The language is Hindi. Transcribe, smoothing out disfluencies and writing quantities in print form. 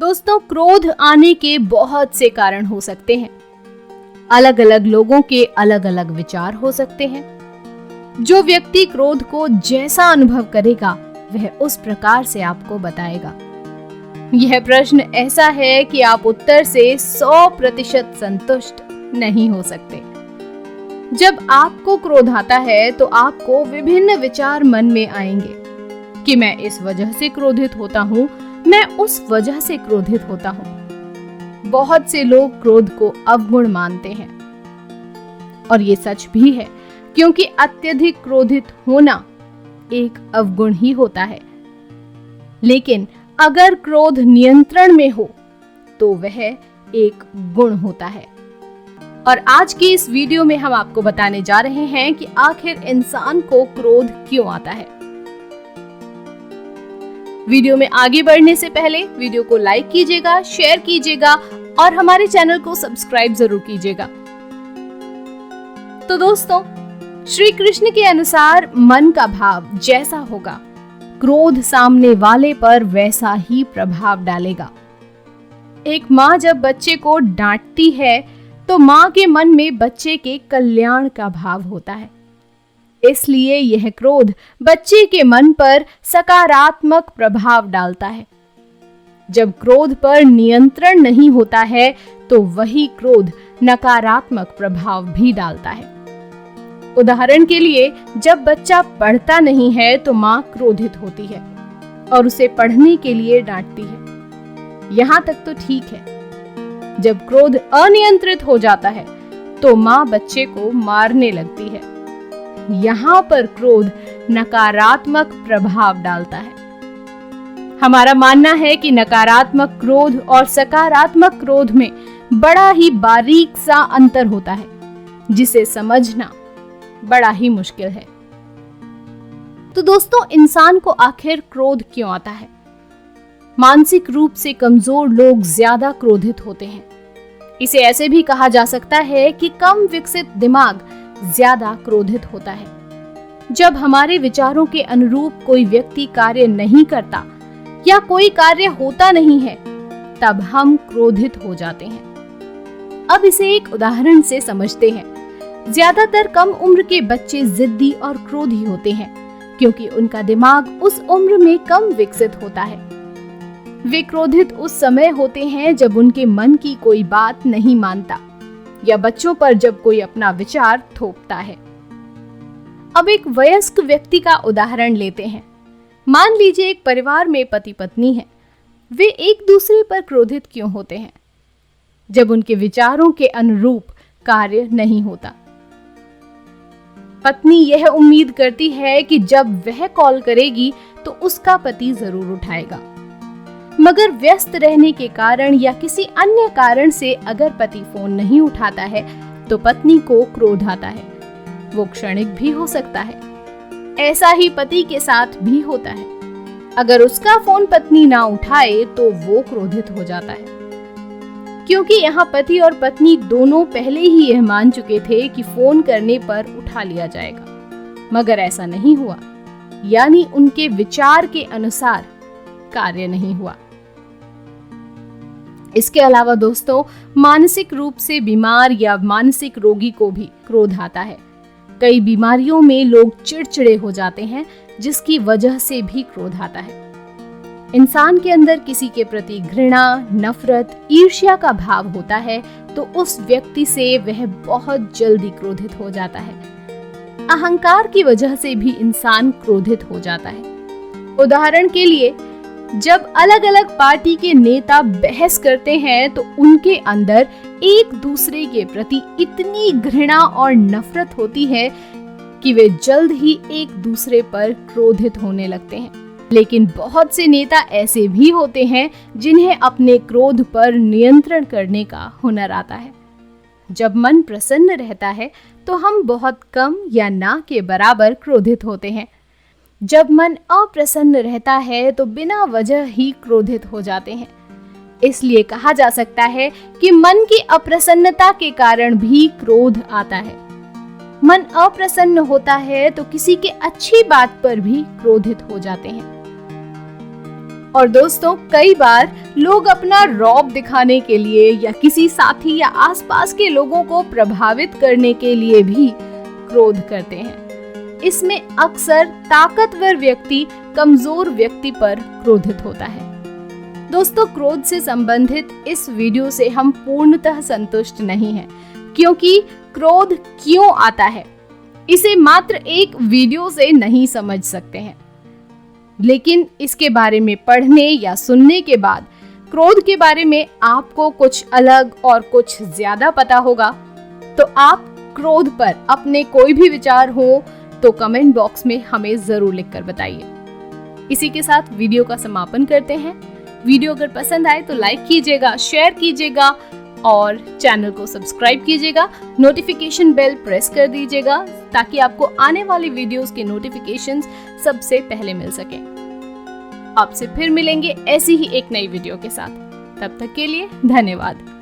दोस्तों, क्रोध आने के बहुत से कारण हो सकते हैं। अलग अलग लोगों के अलग अलग विचार हो सकते हैं। जो व्यक्ति क्रोध को जैसा अनुभव करेगा वह उस प्रकार से आपको बताएगा। यह प्रश्न ऐसा है कि आप उत्तर से 100% संतुष्ट नहीं हो सकते। जब आपको क्रोध आता है तो आपको विभिन्न विचार मन में आएंगे कि मैं इस वजह से क्रोधित होता हूँ, मैं उस वजह से क्रोधित होता हूँ। बहुत से लोग क्रोध को अवगुण मानते हैं और ये सच भी है, क्योंकि अत्यधिक क्रोधित होना एक अवगुण ही होता है। लेकिन अगर क्रोध नियंत्रण में हो तो वह एक गुण होता है। और आज की इस वीडियो में हम आपको बताने जा रहे हैं कि आखिर इंसान को क्रोध क्यों आता है। वीडियो में आगे बढ़ने से पहले वीडियो को लाइक कीजिएगा, शेयर कीजिएगा और हमारे चैनल को सब्सक्राइब जरूर कीजिएगा। तो दोस्तों, श्री कृष्ण के अनुसार मन का भाव जैसा होगा, क्रोध सामने वाले पर वैसा ही प्रभाव डालेगा। एक माँ जब बच्चे को डांटती है तो माँ के मन में बच्चे के कल्याण का भाव होता है। इसलिए यह क्रोध बच्चे के मन पर सकारात्मक प्रभाव डालता है। जब क्रोध पर नियंत्रण नहीं होता है तो वही क्रोध नकारात्मक प्रभाव भी डालता है। उदाहरण के लिए, जब बच्चा पढ़ता नहीं है तो माँ क्रोधित होती है और उसे पढ़ने के लिए डांटती है। यहाँ तक तो ठीक है। जब क्रोध अनियंत्रित हो जाता है तो माँ बच्चे को मारने लगती है। यहाँ पर क्रोध नकारात्मक प्रभाव डालता है। हमारा मानना है कि नकारात्मक क्रोध और सकारात्मक क्रोध में बड़ा ही बारीक सा अंतर होता है, जिसे समझना बड़ा ही मुश्किल है। तो दोस्तों, इंसान को आखिर क्रोध क्यों आता है? मानसिक रूप से कमजोर लोग ज्यादा क्रोधित होते हैं। इसे ऐसे भी कहा जा सकता है कि कम विकसित दिमाग ज्यादा क्रोधित होता है। जब हमारे विचारों के अनुरूप कोई व्यक्ति कार्य नहीं करता या कोई कार्य होता नहीं है, तब हम क्रोधित हो जाते हैं। अब इसे एक उदाहरण से समझते हैं। ज्यादातर कम उम्र के बच्चे जिद्दी और क्रोधी होते हैं, क्योंकि उनका दिमाग उस उम्र में कम विकसित होता है। वे क्रोधित उस समय होते हैं जब उनके मन की कोई बात नहीं मानता या बच्चों पर जब कोई अपना विचार थोपता है। अब एक वयस्क व्यक्ति का उदाहरण लेते हैं। मान लीजिए एक परिवार में पति पत्नी है। वे एक दूसरे पर क्रोधित क्यों होते हैं? जब उनके विचारों के अनुरूप कार्य नहीं होता। पत्नी यह उम्मीद करती है कि जब वह कॉल करेगी तो उसका पति जरूर उठाएगा, मगर व्यस्त रहने के कारण या किसी अन्य कारण से अगर पति फोन नहीं उठाता है तो पत्नी को क्रोध आता है। वो क्षणिक भी हो सकता है। ऐसा ही पति के साथ भी होता है। अगर उसका फोन पत्नी ना उठाए तो वो क्रोधित हो जाता है, क्योंकि यहाँ पति और पत्नी दोनों पहले ही यह मान चुके थे कि फोन करने पर उठा लिया जाएगा, मगर ऐसा नहीं हुआ, यानी उनके विचार के अनुसार कार्य नहीं हुआ। इसके अलावा दोस्तों, मानसिक रूप से बीमार या मानसिक रोगी को भी क्रोध आता है। कई बीमारियों में लोग चिड़चिड़े हो जाते हैं, जिसकी वजह से भी क्रोध आता है। इंसान के अंदर किसी के प्रति घृणा, नफरत, ईर्ष्या का भाव होता है तो उस व्यक्ति से वह बहुत जल्दी क्रोधित हो जाता है। अहंकार की वजह से भी इंसान क्रोधित हो जाता है। उदाहरण के लिए, जब अलग अलग पार्टी के नेता बहस करते हैं तो उनके अंदर एक दूसरे के प्रति इतनी घृणा और नफरत होती है कि वे जल्द ही एक दूसरे पर क्रोधित होने लगते हैं। लेकिन बहुत से नेता ऐसे भी होते हैं जिन्हें अपने क्रोध पर नियंत्रण करने का हुनर आता है। जब मन प्रसन्न रहता है तो हम बहुत कम या ना के बराबर क्रोधित होते हैं। जब मन अप्रसन्न रहता है तो बिना वजह ही क्रोधित हो जाते हैं। इसलिए कहा जा सकता है कि मन की अप्रसन्नता के कारण भी क्रोध आता है। मन अप्रसन्न होता है तो किसी के अच्छी बात पर भी क्रोधित हो जाते हैं। और दोस्तों, कई बार लोग अपना रौब दिखाने के लिए या किसी साथी या आसपास के लोगों को प्रभावित करने के लिए भी क्रोध करते हैं। इसमें अक्सर ताकतवर व्यक्ति कमजोर व्यक्ति पर क्रोधित होता है। दोस्तों, क्रोध से संबंधित इस वीडियो से हम पूर्णतः संतुष्ट नहीं हैं, क्योंकि क्रोध क्यों आता है इसे मात्र एक वीडियो से नहीं समझ सकते हैं। लेकिन इसके बारे में पढ़ने या सुनने के बाद क्रोध के बारे में आपको कुछ अलग और कुछ ज्यादा पता होगा। तो आप क्रोध पर अपने कोई भी विचार हो तो कमेंट बॉक्स में हमें जरूर लिखकर बताइए। इसी के साथ वीडियो का समापन करते हैं। वीडियो अगर पसंद आए तो लाइक कीजिएगा, शेयर कीजिएगा और चैनल को सब्सक्राइब कीजिएगा। नोटिफिकेशन बेल प्रेस कर दीजिएगा ताकि आपको आने वाली वीडियोस के नोटिफिकेशंस सबसे पहले मिल सके। आपसे फिर मिलेंगे ऐसी ही एक नई वीडियो के साथ। तब तक के लिए धन्यवाद।